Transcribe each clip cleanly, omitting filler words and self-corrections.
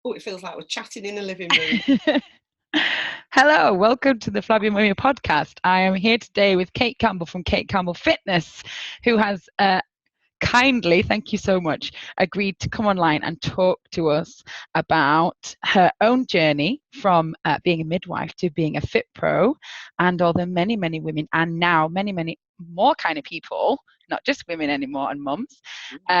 Oh, it feels like we're chatting in a living room. Hello, welcome to the Flabby Mummy podcast. I am here today with Kate Campbell from Kate Campbell Fitness, who has kindly, thank you so much, agreed to come online and talk to us about her own journey from being a midwife to being a fit pro, and all the many, many women, and now many, many more kind of people, not just women anymore and mums,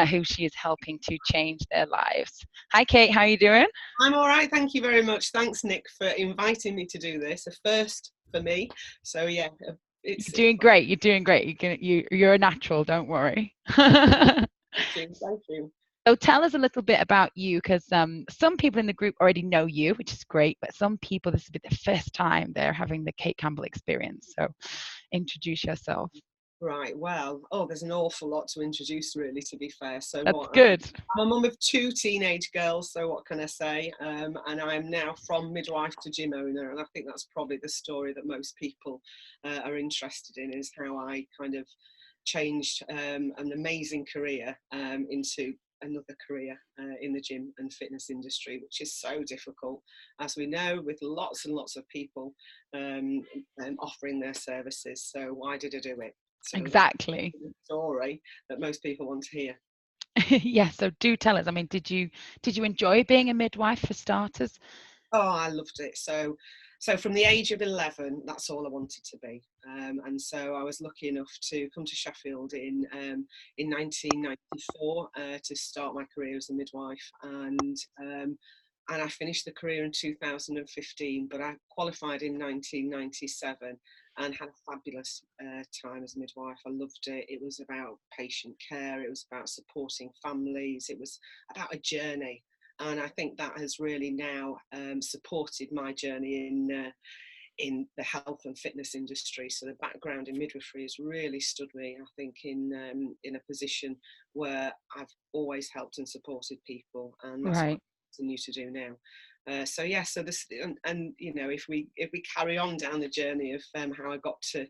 who she is helping to change their lives. Hi, Kate, how are you doing? I'm all right, thank you very much. Thanks, Nick, for inviting me to do this. A first for me. So yeah, You're it's doing great. You're doing great. You're a natural. Don't worry. thank you, thank you. So tell us a little bit about you, because some people in the group already know you, which is great, but some people, this will be the first time they're having the Kate Campbell experience. So introduce yourself. Right, well, there's an awful lot to introduce, really, to be fair. So That's what? good. I'm a mum of two teenage girls, so what can I say? And I'm now from midwife to gym owner, and I think that's probably the story that most people are interested in, is how I kind of changed an amazing career into another career in the gym and fitness industry, which is so difficult, as we know, with lots and lots of people offering their services. So why did I do it? So that's Exactly. the story that most people want to hear. Yeah. So do tell us. I mean, did you enjoy being a midwife for starters? Oh, I loved it. So from the age of 11, that's all I wanted to be. And so I was lucky enough to come to Sheffield in 1994 to start my career as a midwife. And I finished the career in 2015, but I qualified in 1997 and had a fabulous time as a midwife. I loved it. It was about patient care. It was about supporting families. It was about a journey. And I think that has really now supported my journey in the health and fitness industry. So the background in midwifery has really stood me, I think, in a position where I've always helped and supported people, and that's what I Right. continue to do now. So yeah, so this and you know, if we carry on down the journey of how I got to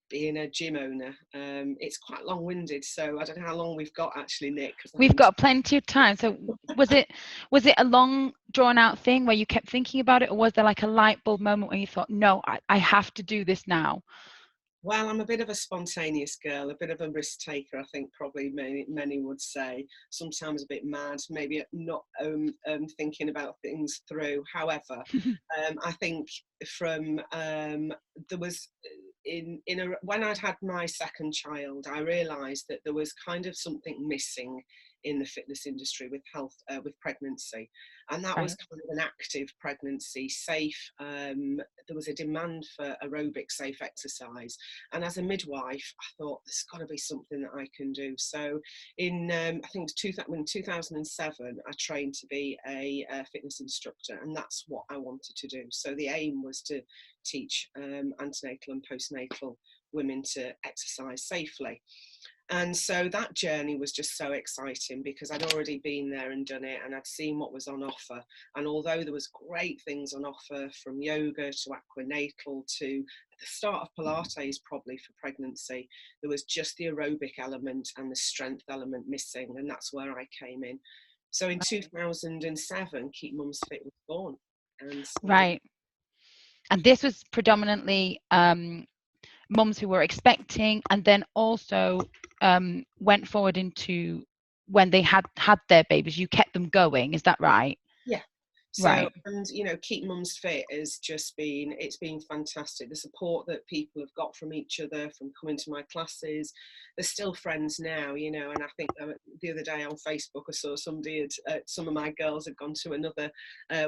being a gym owner, it's quite long-winded. So I don't know how long we've got actually, Nick, because I We've can. got plenty of time. So was it a long drawn out thing where you kept thinking about it, or was there like a light bulb moment when you thought, no, I have to do this now? Well, I'm a bit of a spontaneous girl, a bit of a risk taker, I think probably many would say. Sometimes a bit mad, maybe not thinking about things through. However, I think from there was when I'd had my second child, I realised that there was kind of something missing in the fitness industry with health, with pregnancy, and that was Right. kind of an active pregnancy, safe. There was a demand for aerobic safe exercise, and as a midwife, I thought there's got to be something that I can do. So in I think in 2007, I trained to be a fitness instructor, and that's what I wanted to do. So the aim was to teach antenatal and postnatal women to exercise safely. And so that journey was just so exciting because I'd already been there and done it, and I'd seen what was on offer. And although there was great things on offer, from yoga to aquanatal to the start of Pilates probably for pregnancy, there was just the aerobic element and the strength element missing, and that's where I came in. So in 2007, Keep Mums Fit was born. And so Right. And this was predominantly mums who were expecting, and then also went forward into when they had their babies. You kept them going. Is that right? yeah. So, Right. and you know, Keep Mums Fit has just it's been fantastic. The support that people have got from each other, from coming to my classes, they're still friends now, you know. And I think the other day on Facebook, I saw somebody some of my girls had gone to another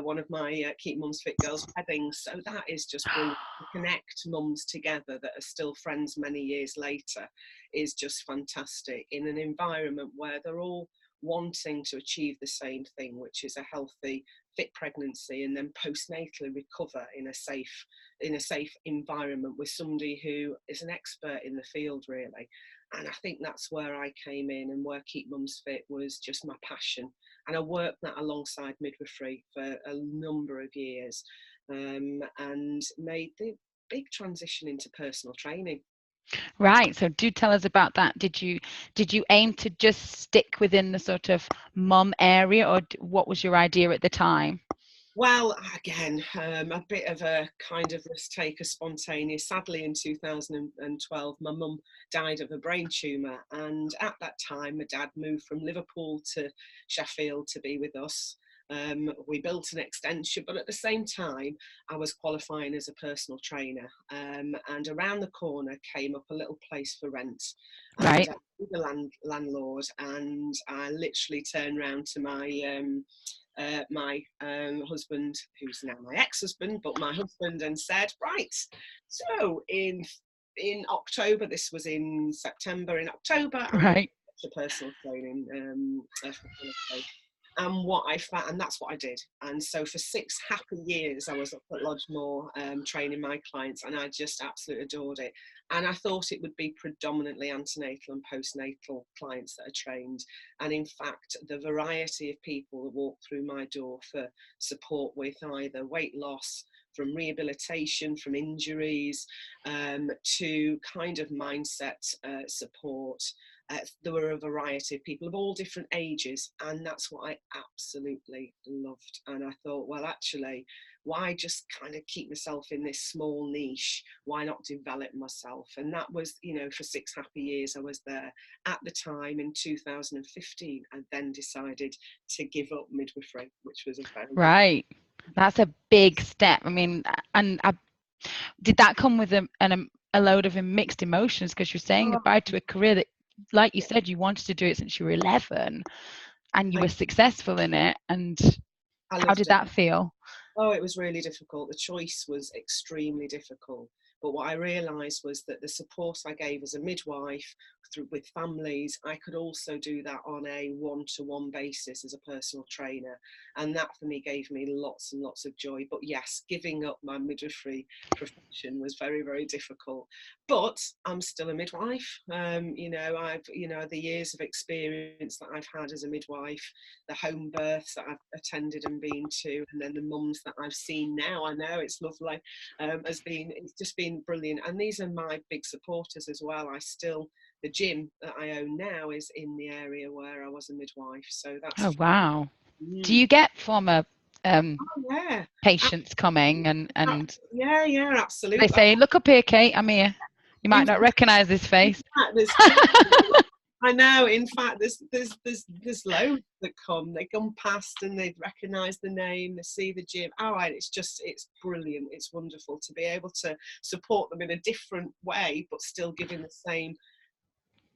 one of my Keep Mums Fit girls' weddings. So that is just brilliant. To connect mums together that are still friends many years later is just fantastic in an environment where they're all wanting to achieve the same thing, which is a healthy fit pregnancy and then postnatally recover in a safe environment with somebody who is an expert in the field, really. And I think that's where I came in, and where Keep Mums Fit was just my passion. And I worked that alongside midwifery for a number of years, and made the big transition into personal training. Right. So do tell us about that. Did you aim to just stick within the sort of mum area, or what was your idea at the time? Well, again, a bit of a kind of risk taker, spontaneous. Sadly, in 2012, my mum died of a brain tumour, and at that time, my dad moved from Liverpool to Sheffield to be with us. We built an extension, but at the same time, I was qualifying as a personal trainer. And around the corner came up a little place for rent, and Right. I knew the landlord, and I literally turned round to my husband, who's now my ex-husband, but my husband, and said, right, so in October, this was in September, in October, I'm going Right. to personal training facility. And what I found, and that's what I did. And so for 6 happy years, I was up at Lodgemore training my clients, and I just absolutely adored it. And I thought it would be predominantly antenatal and postnatal clients that are trained. And in fact, the variety of people that walk through my door for support with either weight loss, from rehabilitation, from injuries, to kind of mindset support. There were a variety of people of all different ages, and that's what I absolutely loved. And I thought, well, actually, why just kind of keep myself in this small niche? Why not develop myself? And that was, for 6 happy years I was there. At the time in 2015, I then decided to give up midwifery, which was a very big. Right. That's a big step. I mean, and did that come with a load of mixed emotions, because you're saying Oh, goodbye to a career that, like you yeah, said, you wanted to do it since you were 11, and you I, were successful in it, and I how loved did it. that feel? Oh, it was really difficult. The choice was extremely difficult. But what I realised was that the support I gave as a midwife with families, I could also do that on a one-to-one basis as a personal trainer. And that for me gave me lots and lots of joy. But yes, giving up my midwifery profession was very, very difficult. But I'm still a midwife. The years of experience that I've had as a midwife, the home births that I've attended and been to, and then the mums that I've seen now, I know it's lovely, it's just been brilliant. And these are my big supporters as well. The gym that I own now is in the area where I was a midwife, so Oh, that's wow. Do mm. you get former Oh, yeah. patients coming and Yeah, they absolutely. say, look up here, Kate, I'm here. You might In not recognize this face. fact, I know. In fact, there's loads that come. They come past and they recognise the name. They see the gym. All right, it's brilliant. It's wonderful to be able to support them in a different way, but still giving the same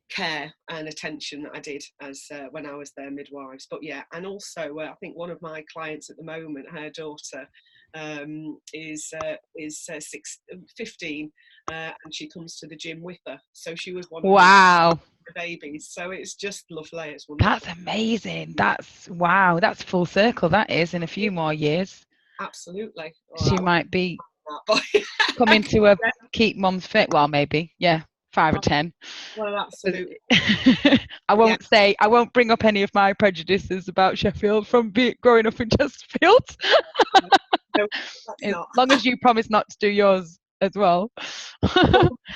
care and attention that I did as when I was their midwives. But yeah, and also I think one of my clients at the moment, her daughter is 15, and she comes to the gym with her. So she was one of her Wow. babies. So it's just lovely. It's That's wonderful. amazing. Wow. That's full circle. That is, in a few more years, Absolutely. All she right. might be Well, coming to a keep mums fit. Well, maybe, yeah, 5 or 10. well, absolutely. I won't bring up any of my prejudices about Sheffield from growing up in Chesterfield, No, that's as not. long as you promise not to do yours as well.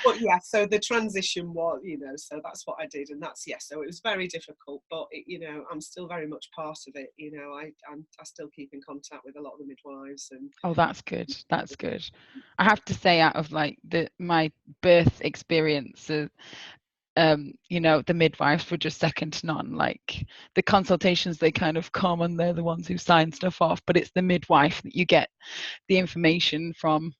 But yeah, so the transition was, so that's what I did, and so it was very difficult, but I'm still very much part of it. I still keep in contact with a lot of the midwives, and Oh, that's good. That's good. I have to say, out of like my birth experiences, the midwives were just second to none. Like the consultations, they kind of come and they're the ones who sign stuff off, but it's the midwife that you get the information from.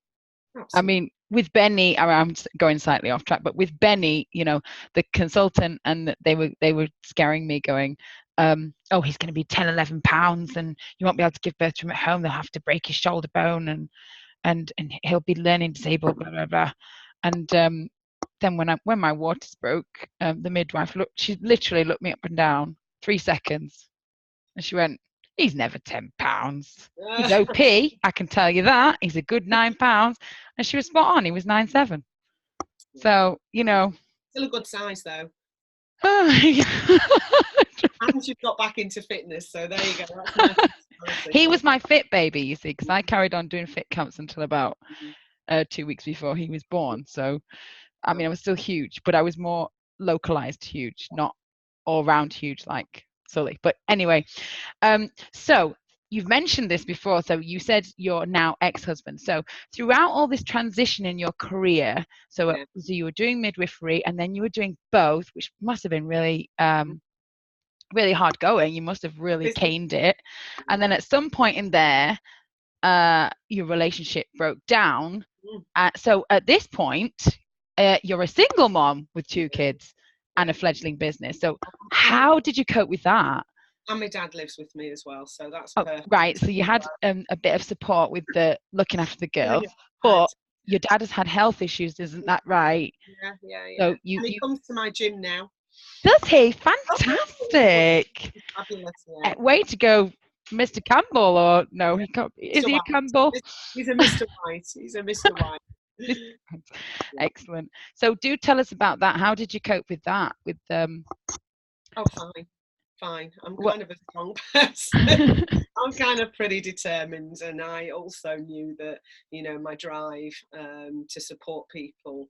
I absolutely. mean, with Benny, I'm going slightly off track, but with Benny, the consultant, and they were scaring me, going, oh, he's going to be 10, 11 pounds, and you won't be able to give birth to him at home. They'll have to break his shoulder bone, and he'll be learning disabled, blah blah blah. And then when my waters broke, the midwife she literally looked me up and down 3 seconds, and she went, he's never 10 pounds. He's OP, I can tell you that. He's a good 9 pounds. And she was spot on. He was 9'7". So, Still a good size though, oh, and you've got back into fitness, so there you go. That's nice. he was my fit baby, you see, because I carried on doing fit camps until about 2 weeks before he was born. So, I mean, I was still huge, but I was more localized huge, not all round huge like Sully. But anyway, so you've mentioned this before, so you said you're now ex-husband. So throughout all this transition in your career, so Yeah. so you were doing midwifery and then you were doing both, which must have been really really hard going. You must have really caned it. And then at some point in there, your relationship broke down. So at this point, you're a single mom with 2 kids and a fledgling business. So how did you cope with that? And my dad lives with me as well, so that's Oh, perfect. right. So you had a bit of support with the looking after the Yeah, girls, yeah. but your dad has had health issues, isn't that right? Yeah, yeah, So yeah. And he comes to my gym now. does he? Oh, Fantastic. fabulous, yeah. Way to go, Mr. Campbell, or no, he can't. Is Mr. he a White. Campbell? He's a Mr. White. He's a Mr. White. Excellent. So do tell us about that. How did you cope with that? With Oh, fine. I'm what? kind of a strong person. I'm kind of pretty determined, and I also knew that, you know, my drive to support people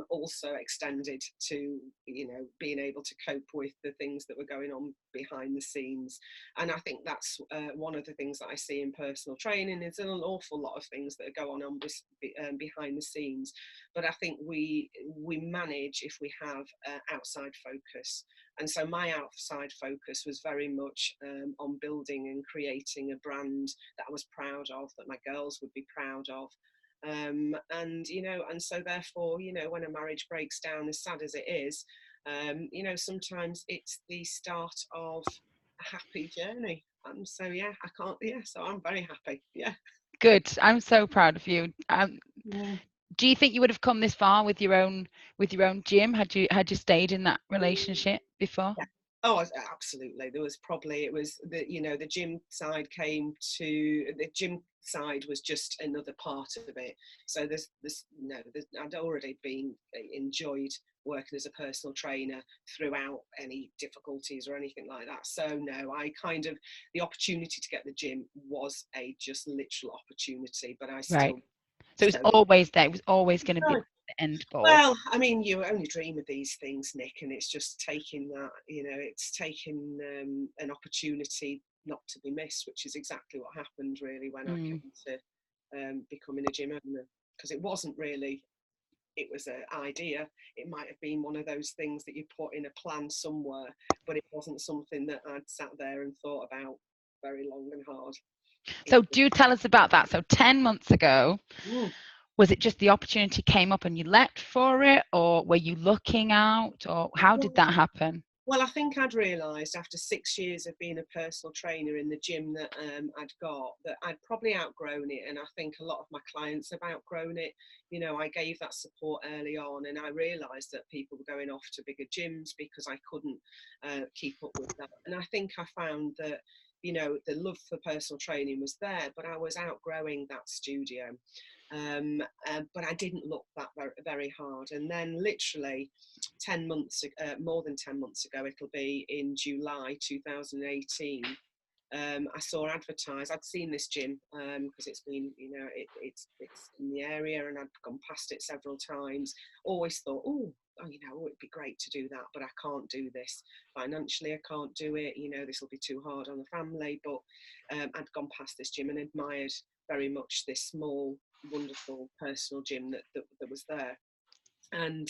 also extended to, you know, being able to cope with the things that were going on behind the scenes. And I think that's one of the things that I see in personal training is an awful lot of things that go on behind the scenes. But I think we manage if we have outside focus. And so my outside focus was very much on building and creating a brand that I was proud of, that my girls would be proud of. And, you know, and so therefore, you know, when a marriage breaks down, as sad as it is, you know, sometimes it's the start of a happy journey. And so, yeah, so I'm very happy. Yeah. Good. I'm so proud of you. Yeah. Do you think you would have come this far with your own gym had you stayed in that relationship before? Yeah. Oh, absolutely. There was probably, it was the, you know, the gym side the gym side was just another part of it. So I'd already enjoyed working as a personal trainer throughout any difficulties or anything like that. So no, the opportunity to get the gym was a just literal opportunity, but I Right. still. So it was always there. It was always going to be the end goal. Well, I mean, you only dream of these things, Nick, and it's just taking that, you know, it's taking an opportunity not to be missed, which is exactly what happened really when I came to becoming a gym owner. Because it wasn't really, it was an idea. It might have been one of those things that you put in a plan somewhere, but it wasn't something that I'd sat there and thought about very long and hard. So do tell us about that. So 10 months ago, was it just the opportunity came up and you leapt for it, or were you looking out, or how did that happen? Well, I think I'd realised after 6 years of being a personal trainer in the gym that I'd got, that I'd probably outgrown it. And I think a lot of my clients have outgrown it. You know, I gave that support early on, and I realised that people were going off to bigger gyms because I couldn't keep up with that. And I think I found that, you know, the love for personal training was there, but I was outgrowing that studio. But I didn't look that very hard. And then literally 10 months, more than 10 months ago, it'll be in July 2018, I saw advertised. I'd seen this gym because it's been, you know, it's in the area, and I'd gone past it several times. Always thought, you know, it'd be great to do that, but I can't do this financially. I can't do it. You know, this will be too hard on the family. But I'd gone past this gym and admired very much this small, wonderful personal gym that was there. And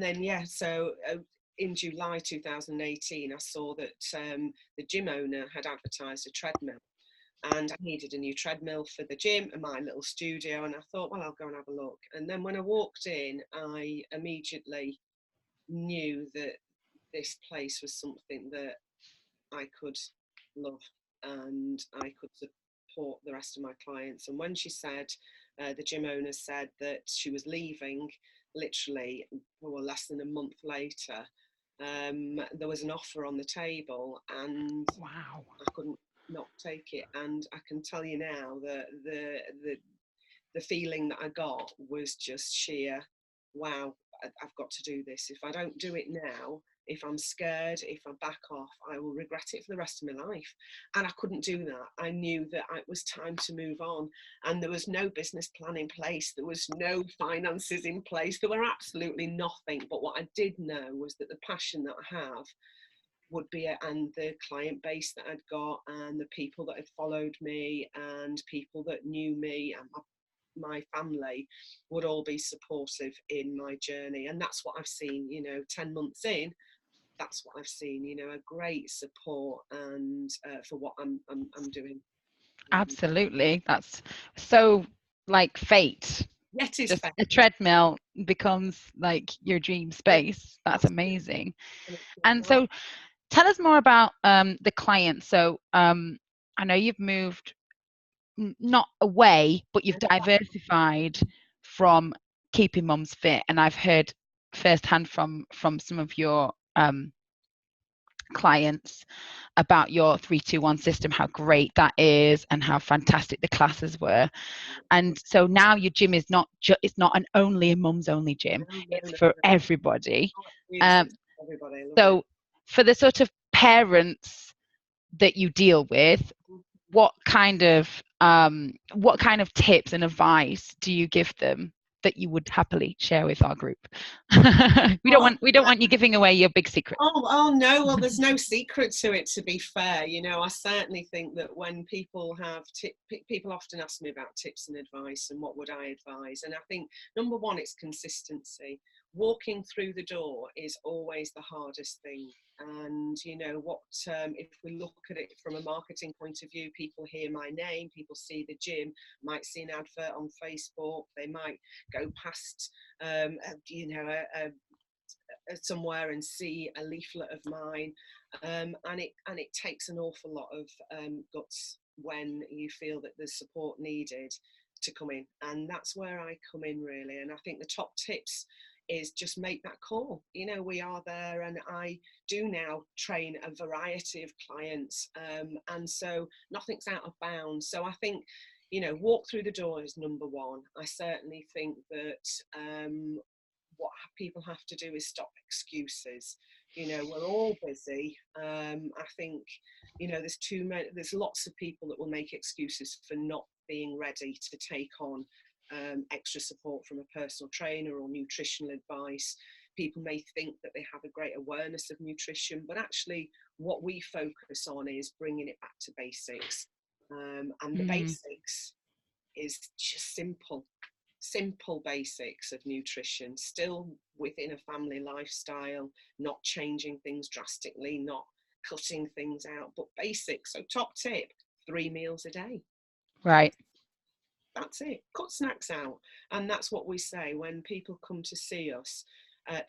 then so in July 2018, I saw that the gym owner had advertised a treadmill, and I needed a new treadmill for the gym and my little studio. And I thought, well, I'll go and have a look. And then when I walked in, I immediately knew that this place was something that I could love and I could support the rest of my clients. And when she said, the gym owner said that she was leaving, literally, well, less than a month later, there was an offer on the table, and Wow. I couldn't not take it. And I can tell you now that the feeling that I got was just sheer, wow, I've got to do this. If I don't do it now, if I'm scared, if I back off, I will regret it for the rest of my life. And I couldn't do that. I knew that it was time to move on. And there was no business plan in place. There was no finances in place. There were absolutely nothing. But what I did know was that the passion that I have would be and the client base that I'd got, and the people that had followed me, and people that knew me, and my family would all be supportive in my journey. And that's what I've seen, 10 months in. That's what I've seen, a great support, and for what I'm doing. Absolutely. That's so like fate. Yet is Just fate. a treadmill becomes like your dream space. That's amazing. And so tell us more about the client. So I know you've moved not away, but you've diversified from keeping mums fit. And I've heard firsthand from some of your clients about your 3-2-1 system, how great that is and how fantastic the classes were. And so now your gym is not it's not only a mums only gym, it's for everybody. So for the sort of parents that you deal with, what kind of tips and advice do you give them that you would happily share with our group? we don't want you giving away your big secret. Oh no, well, there's no secret to it, to be fair. I certainly think that when people have people often ask me about tips and advice and what would I advise, and I think number one, it's consistency. Walking through the door is always the hardest thing. And if we look at it from a marketing point of view, people hear my name, people see the gym, might see an advert on Facebook, they might go past somewhere and see a leaflet of mine, and it takes an awful lot of guts when you feel that there's support needed to come in, and that's where I come in really. And I think the top tips is just make that call. We are there, and I do now train a variety of clients, and so nothing's out of bounds. So I think walk through the door is number one. I certainly think that what people have to do is stop excuses. We're all busy. I think there's lots of people that will make excuses for not being ready to take on extra support from a personal trainer or nutritional advice. People may think that they have a great awareness of nutrition, but actually what we focus on is bringing it back to basics, and the basics is just simple basics of nutrition, still within a family lifestyle, not changing things drastically, not cutting things out, but basics. So top tip, 3 meals a day. Right. That's it. Cut snacks out. And that's what we say when people come to see us.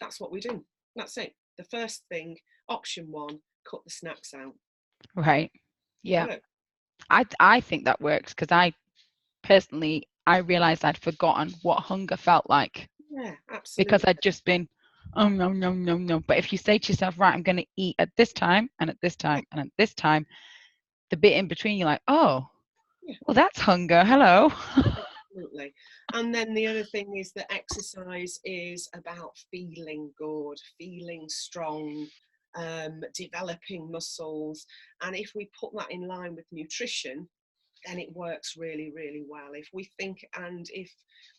That's what we do. That's it. The first thing, option one, cut the snacks out. Right. Yeah. I think that works, because I personally realized I'd forgotten what hunger felt like. Yeah, absolutely. Because I'd just been, oh no. But if you say to yourself, right, I'm going to eat at this time and at this time and at this time, the bit in between, you're like, oh, well, that's hunger. Hello. Absolutely. And then the other thing is that exercise is about feeling good, feeling strong, developing muscles. And if we put that in line with nutrition, then it works really, really well. If we think, and if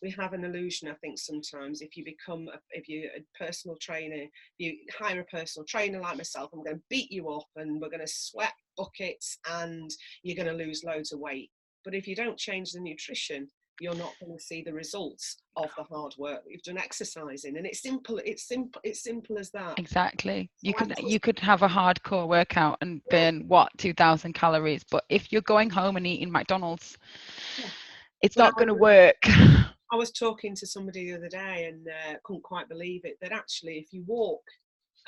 we have an illusion, I think sometimes if you're a personal trainer, you hire a personal trainer like myself, I'm going to beat you up and we're going to sweat buckets and you're going to lose loads of weight. But if you don't change the nutrition, you're not going to see the results of the hard work that you've done exercising. And it's simple as that. Exactly. You could have a hardcore workout and burn 2,000 calories, but if you're going home and eating McDonald's, it's not going to work. I was talking to somebody the other day and couldn't quite believe it, that actually if you walk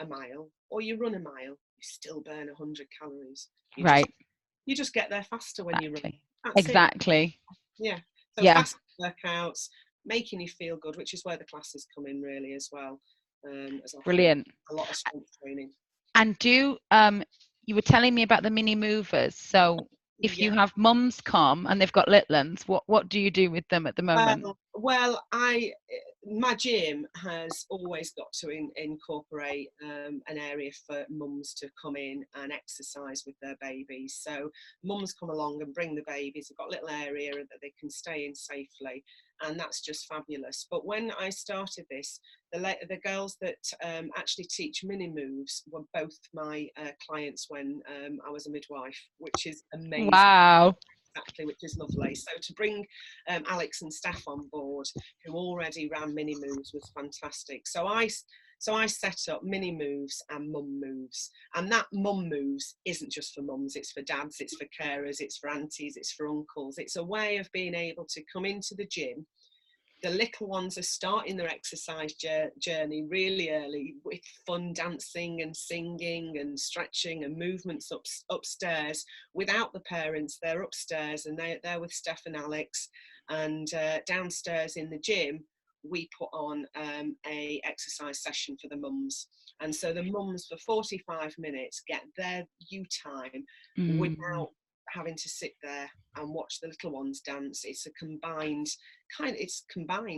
a mile or you run a mile, you still burn 100 calories. You just get there faster when you run. That's exactly. It. So fast workouts, making you feel good, which is where the classes come in really as well. Brilliant. A lot of strength training. And you were telling me about the mini movers. So if you have mums come and they've got little ones, what do you do with them at the moment? Well, my gym has always got to incorporate an area for mums to come in and exercise with their babies. So mums come along and bring the babies. They've got a little area that they can stay in safely, and that's just fabulous. But when I started this, the girls that actually teach mini moves were both my clients when I was a midwife, which is amazing. Wow. Exactly, which is lovely. So to bring Alex and Steph on board, who already ran mini moves, was fantastic. So I set up mini moves and mum moves, and that mum moves isn't just for mums, it's for dads, it's for carers, it's for aunties, it's for uncles. It's a way of being able to come into the gym. The little ones are starting their exercise journey really early with fun dancing and singing and stretching and movements upstairs without the parents. They're upstairs and they're with Steph and Alex, and downstairs in the gym we put on a exercise session for the mums. And so the mums for 45 minutes get their you time without having to sit there and watch the little ones dance. It's a combined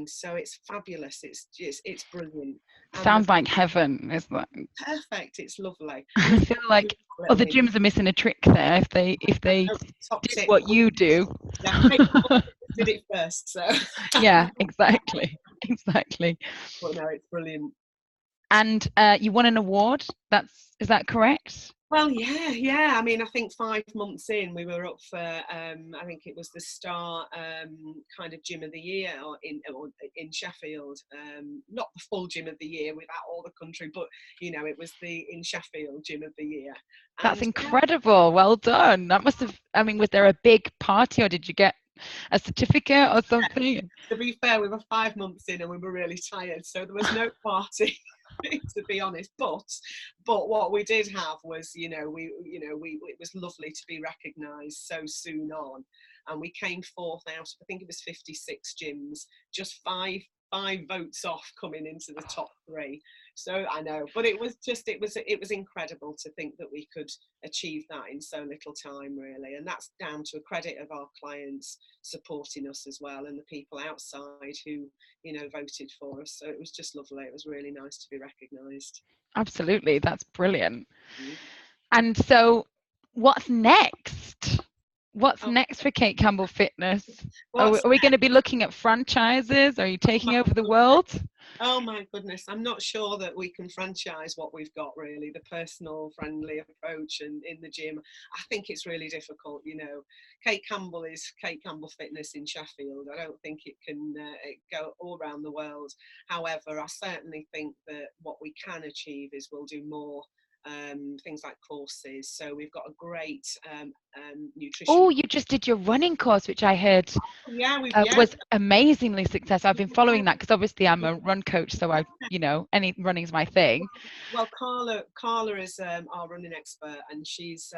so it's fabulous. It's brilliant. Sounds like heaven, isn't it? Perfect. It's lovely. I feel like other gyms are missing a trick there if they did what you do. Yeah, did it first, so yeah, exactly. But no, it's brilliant. And you won an award. Is that correct? Well, yeah. I mean, I think 5 months in, we were up for, I think it was the Star kind of Gym of the Year in Sheffield. Not the full Gym of the Year without all the country, but, it was the in Sheffield Gym of the Year. That's incredible. Well done. That must have, was there a big party or did you get a certificate or something? To be fair, we were 5 months in and we were really tired, so there was no party. To be honest, but what we did have was, it was lovely to be recognised so soon on, and we came fourth out of, I think it was 56 gyms, just five votes off coming into the top 3. So I know, but it was incredible to think that we could achieve that in so little time, really. And that's down to a credit of our clients supporting us as well, and the people outside who voted for us. So it was just lovely. It was really nice to be recognised. Absolutely, that's brilliant. And so what's next? What's next for Kate Campbell Fitness? Are we going to be looking at franchises? Are you taking over the world? Oh my goodness, I'm not sure that we can franchise what we've got, really, the personal friendly approach and in the gym. I think it's really difficult. Kate Campbell is Kate Campbell Fitness in Sheffield. I don't think it can go all around the world. However, I certainly think that what we can achieve is we'll do more things like courses. So we've got a great nutrition. Oh, you just did your running course, which I heard was amazingly successful. I've been following that because obviously I'm a run coach, so any running's my thing. Well, Carla is our running expert, and she's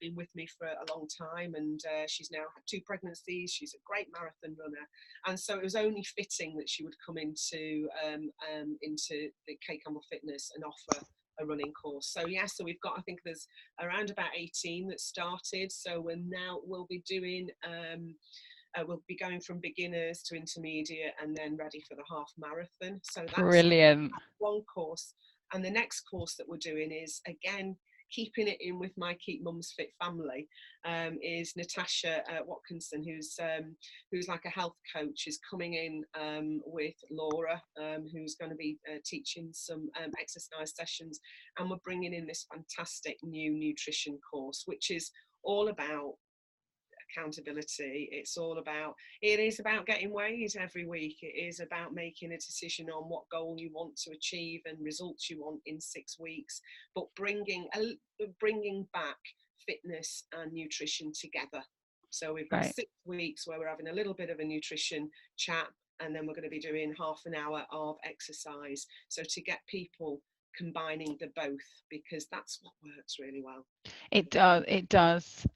been with me for a long time, and she's now had 2 pregnancies. She's a great marathon runner, and so it was only fitting that she would come into the Kate Campbell Fitness and offer a running course. So so we've got, I think there's around about 18 that started. So we'll be doing we'll be going from beginners to intermediate and then ready for the half marathon. So that's brilliant. One course. And the next course that we're doing is, again, keeping it in with my Keep Mums Fit family, is Natasha Watkinson, who's like a health coach, is coming in with Laura, who's going to be teaching some exercise sessions, and we're bringing in this fantastic new nutrition course, which is all about accountability. It is about getting weighed every week. It is about making a decision on what goal you want to achieve and results you want in 6 weeks, but bringing back fitness and nutrition together. So we've got 6 weeks where we're having a little bit of a nutrition chat, and then we're going to be doing half an hour of exercise. So to get people combining the both, because that's what works really well. It does.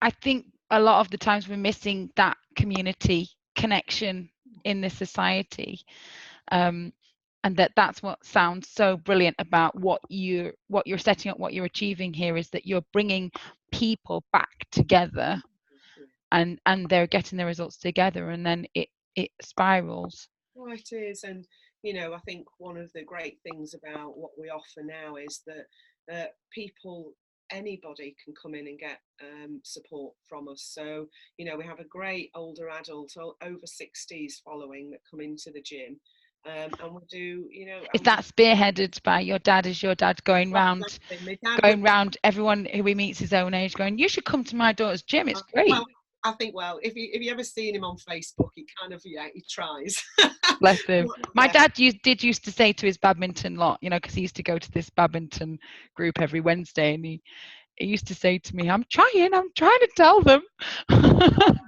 I think a lot of the times we're missing that community connection in this society, and that's what sounds so brilliant about what you're setting up, what you're achieving here, is that you're bringing people back together, and they're getting the results together, and then it spirals. Oh, it is. And, you know, I think one of the great things about what we offer now is that people, anybody can come in and get support from us. So, you know, we have a great older adult, over 60s following that come into the gym. And we do, you know, Is and we, that spearheaded by your dad? Is your dad going well, round, exactly. My dad would, everyone who he meets his own age, going, "You should come to my daughter's gym. It's great." well, I think, well, if you ever seen him on Facebook, he kind of, yeah, he tries. Bless him. My Yeah. dad used to say to his badminton lot, you know, because he used to go to this badminton group every Wednesday, and he used to say to me, I'm trying to tell them."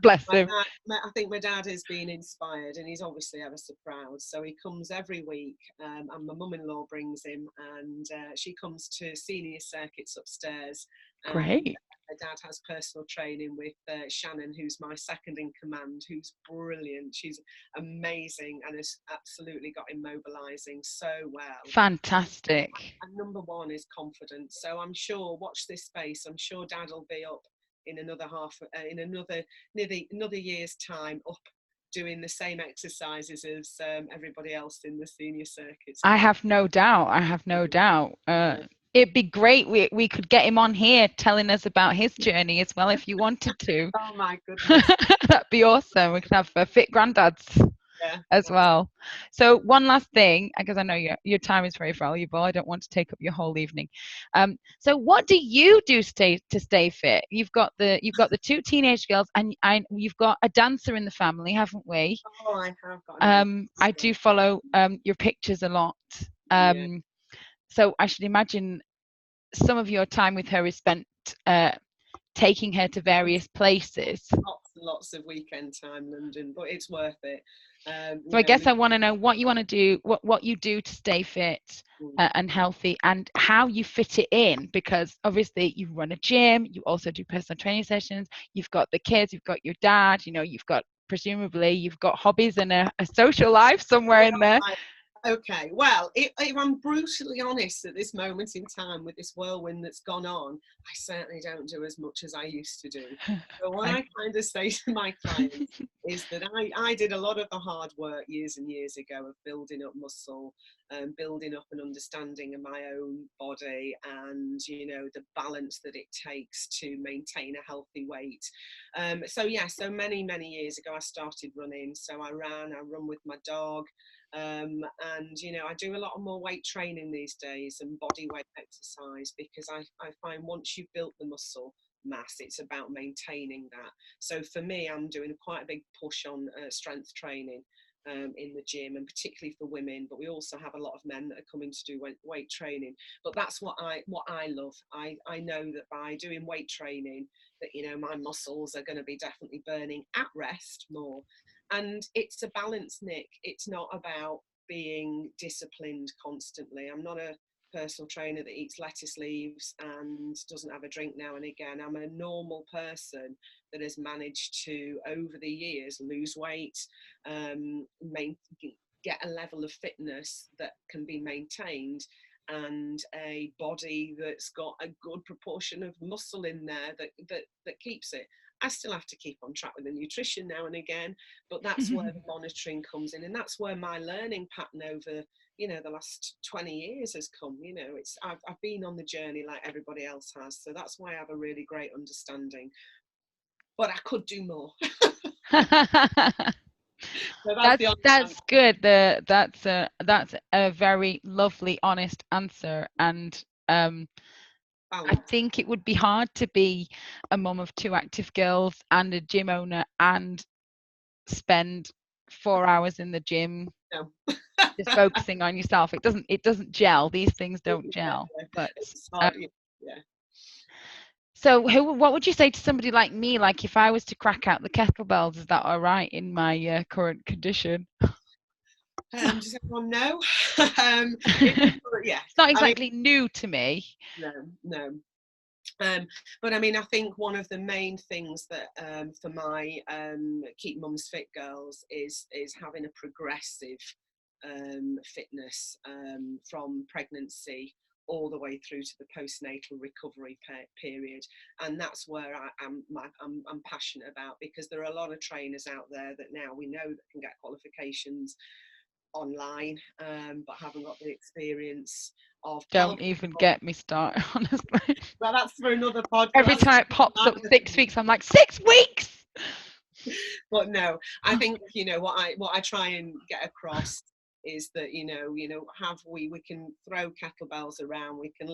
Bless him. I think my dad has been inspired, and he's obviously ever so proud. So he comes every week, and my mum-in-law brings him, and she comes to senior circuits upstairs. And Great. my dad has personal training with Shannon, who's my second in command, who's brilliant. She's amazing and has absolutely got him mobilising so well. Fantastic. And number one is confidence. So I'm sure, watch this space, I'm sure Dad will be up in another year's time, up doing the same exercises as everybody else in the senior circuits. I have no doubt. I have no doubt. Yeah. It'd be great. We could get him on here telling us about his journey as well if you wanted to. Oh my goodness. That'd be awesome. We could have fit granddads Yeah. as well. So one last thing, because I know your time is very valuable. I don't want to take up your whole evening. So what do you do to stay fit? You've got the two teenage girls, and you've got a dancer in the family, haven't we? Oh, I have got an I do follow your pictures a lot. yeah. So I should imagine some of your time with her is spent taking her to various places. Lots of weekend time, London, but it's worth it. So I guess I want to know what you want to do, what you do to stay fit and healthy, and how you fit it in, because obviously you run a gym, you also do personal training sessions, you've got the kids, you've got your dad, you know, presumably you've got hobbies and a social life somewhere in there. Okay, well, if I'm brutally honest at this moment in time with this whirlwind that's gone on, I certainly don't do as much as I used to do. So what I kind of say to my clients is that I did a lot of the hard work years and years ago of building up muscle, building up an understanding of my own body, and, you know, the balance that it takes to maintain a healthy weight. So many years ago I started running. So I run with my dog. And you know, I do a lot more weight training these days and body weight exercise, because I find once you've built the muscle mass, it's about maintaining that. So for me, I'm doing quite a big push on strength training in the gym, and particularly for women, but we also have a lot of men that are coming to do weight training. But that's what I love. I know that by doing weight training, that, you know, my muscles are going to be definitely burning at rest more. And it's a balance, Nick. It's not about being disciplined constantly. I'm not a personal trainer that eats lettuce leaves and doesn't have a drink now and again. I'm a normal person that has managed to, over the years, lose weight, get a level of fitness that can be maintained, and a body that's got a good proportion of muscle in there that keeps it. I still have to keep on track with the nutrition now and again, but that's where the monitoring comes in, and that's where my learning pattern over, you know, the last 20 years has come. You know, I've been on the journey like everybody else has, so that's why I have a really great understanding. But I could do more. So that's good. That's a very lovely, honest answer, and I think it would be hard to be a mum of two active girls and a gym owner and spend 4 hours in the gym just focusing on yourself. It doesn't gel. These things don't gel. But yeah. So what would you say to somebody like me? Like, if I was to crack out the kettlebells, is that all right in my current condition? Does everyone know? Yeah. It's not exactly new to me. No. But I mean, I think one of the main things that for my Keep Mums Fit girls is having a progressive fitness from pregnancy all the way through to the postnatal recovery period. And that's where I'm passionate about, because there are a lot of trainers out there that now we know that can get qualifications online, but haven't got the experience of Don't pelvic even floor. get me started, honestly. Well, that's for another podcast. Every time it pops up 6 weeks, I'm like, 6 weeks. But no, I think, you know, what I try and get across is that, you know, we can throw kettlebells around, we can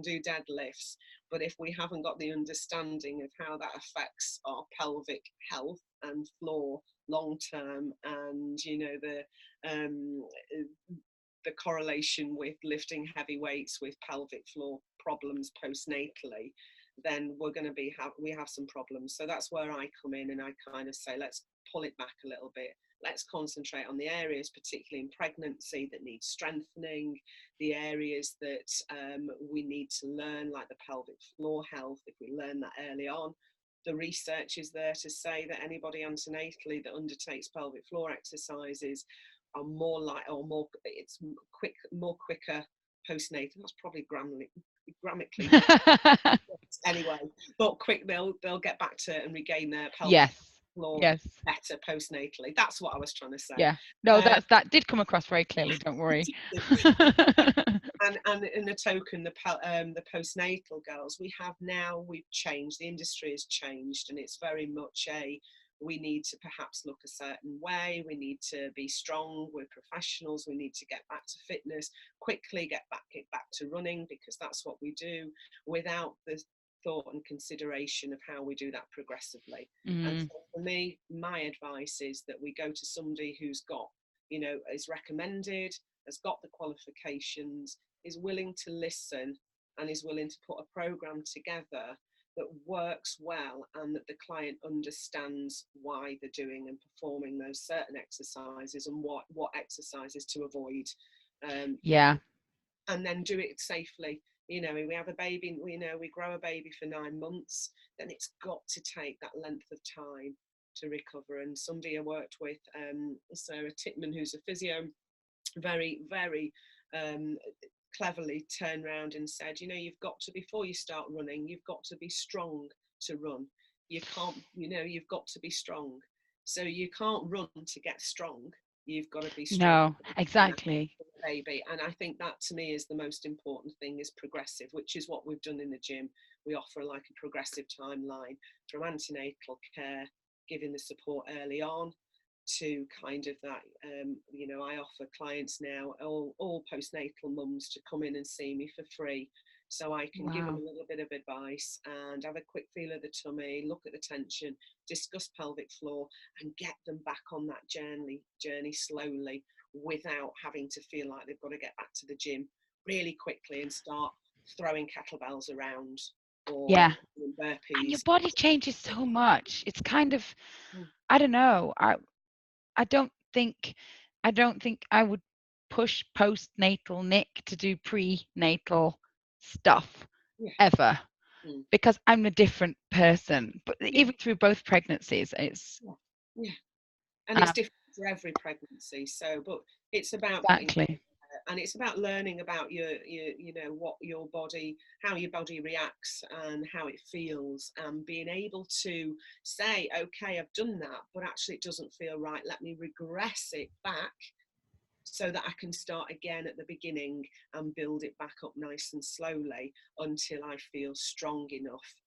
do deadlifts, but if we haven't got the understanding of how that affects our pelvic health and floor long term, and, you know, the correlation with lifting heavy weights with pelvic floor problems postnatally, then we have some problems. So that's where I come in, and I kind of say, let's pull it back a little bit. Let's concentrate on the areas, particularly in pregnancy, that need strengthening, the areas that we need to learn, like the pelvic floor health. If we learn that early on, the research is there to say that anybody antenatally that undertakes pelvic floor exercises are more quicker postnatal. That's probably grammatically anyway, but they'll get back to and regain their pelvic floor better postnatally. That's what I was trying to say. Yeah, no, that did come across very clearly, don't worry. And in the token, the postnatal girls, we've changed, the industry has changed, and it's very much we need to perhaps look a certain way, we need to be strong, we're professionals, we need to get back to fitness quickly, get back to running, because that's what we do, without the thought and consideration of how we do that progressively. And so for me, my advice is that we go to somebody who's got, you know, is recommended, has got the qualifications, is willing to listen, and is willing to put a program together that works well, and that the client understands why they're doing and performing those certain exercises, and what exercises to avoid. And then do it safely. You know, we have a baby, we grow a baby for 9 months, then it's got to take that length of time to recover. And somebody I worked with, Sarah Titman, who's a physio, very, very cleverly turned around and said, you know, you've got to, before you start running, you've got to be strong to run. You can't, you know, you've got to be strong. So you can't run to get strong. You've got to be strong. No, exactly. Baby. And I think that to me is the most important thing, is progressive, which is what we've done in the gym. We offer like a progressive timeline from antenatal care, giving the support early on, to kind of that, you know, I offer clients now, all postnatal mums, to come in and see me for free, so I can give them a little bit of advice and have a quick feel of the tummy, look at the tension, discuss pelvic floor, and get them back on that journey slowly, without having to feel like they've got to get back to the gym really quickly and start throwing kettlebells around or burpees. And your body changes so much. It's kind of, I don't know. I don't think I would push postnatal Nick to do prenatal stuff ever, because I'm a different person. But even through both pregnancies, it's and it's different for every pregnancy. So, but it's about and it's about learning about your you know, what your body, how your body reacts and how it feels, and being able to say, okay, I've done that, but actually it doesn't feel right, let me regress it back so that I can start again at the beginning and build it back up nice and slowly until I feel strong enough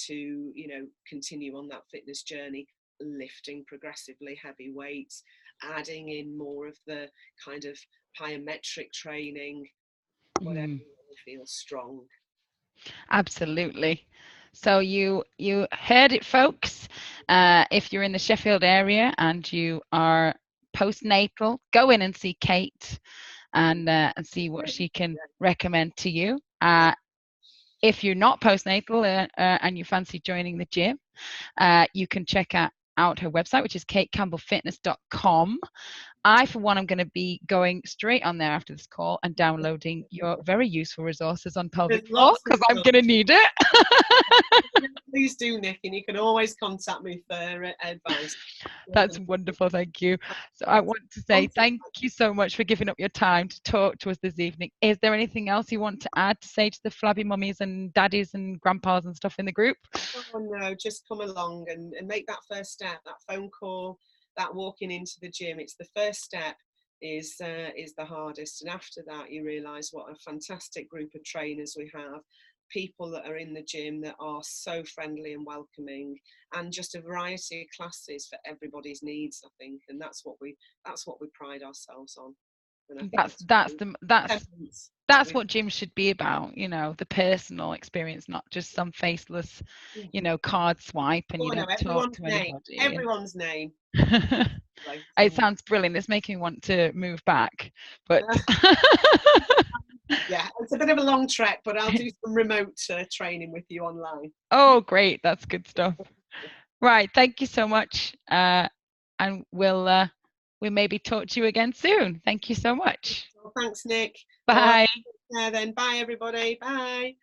to, you know, continue on that fitness journey, lifting progressively heavy weights, adding in more of the kind of plyometric training, whatever you feel strong. Absolutely. So you heard it, folks. If you're in the Sheffield area and you are postnatal, go in and see Kate and see what she can recommend to you. If you're not postnatal and you fancy joining the gym, you can check out her website, which is katecampbellfitness.com. I, for one, am going to be going straight on there after this call and downloading your very useful resources on pelvic floor, because I'm going to need it. please do, Nick, and you can always contact me for advice. That's wonderful, thank you. So I want to say thank you so much for giving up your time to talk to us this evening. Is there anything else you want to add to say to the flabby mummies and daddies and grandpas and stuff in the group? Oh no, just come along and make that first step, that phone call, that walking into the gym. It's the first step is the hardest, and after that you realise what a fantastic group of trainers we have, people that are in the gym that are so friendly and welcoming, and just a variety of classes for everybody's needs, I think, and that's what we pride ourselves on. And I think that's what gyms should be about, you know, the personal experience, not just some faceless, you know, card swipe and you don't talk to anybody. Everyone's name. It sounds brilliant. It's making me want to move back, but yeah, it's a bit of a long trek, but I'll do some remote training with you online. Oh, great. That's good stuff. Right. Thank you so much. And we'll maybe talk to you again soon. Thank you so much. Well, thanks, Nick. Bye. Then. Bye, everybody. Bye.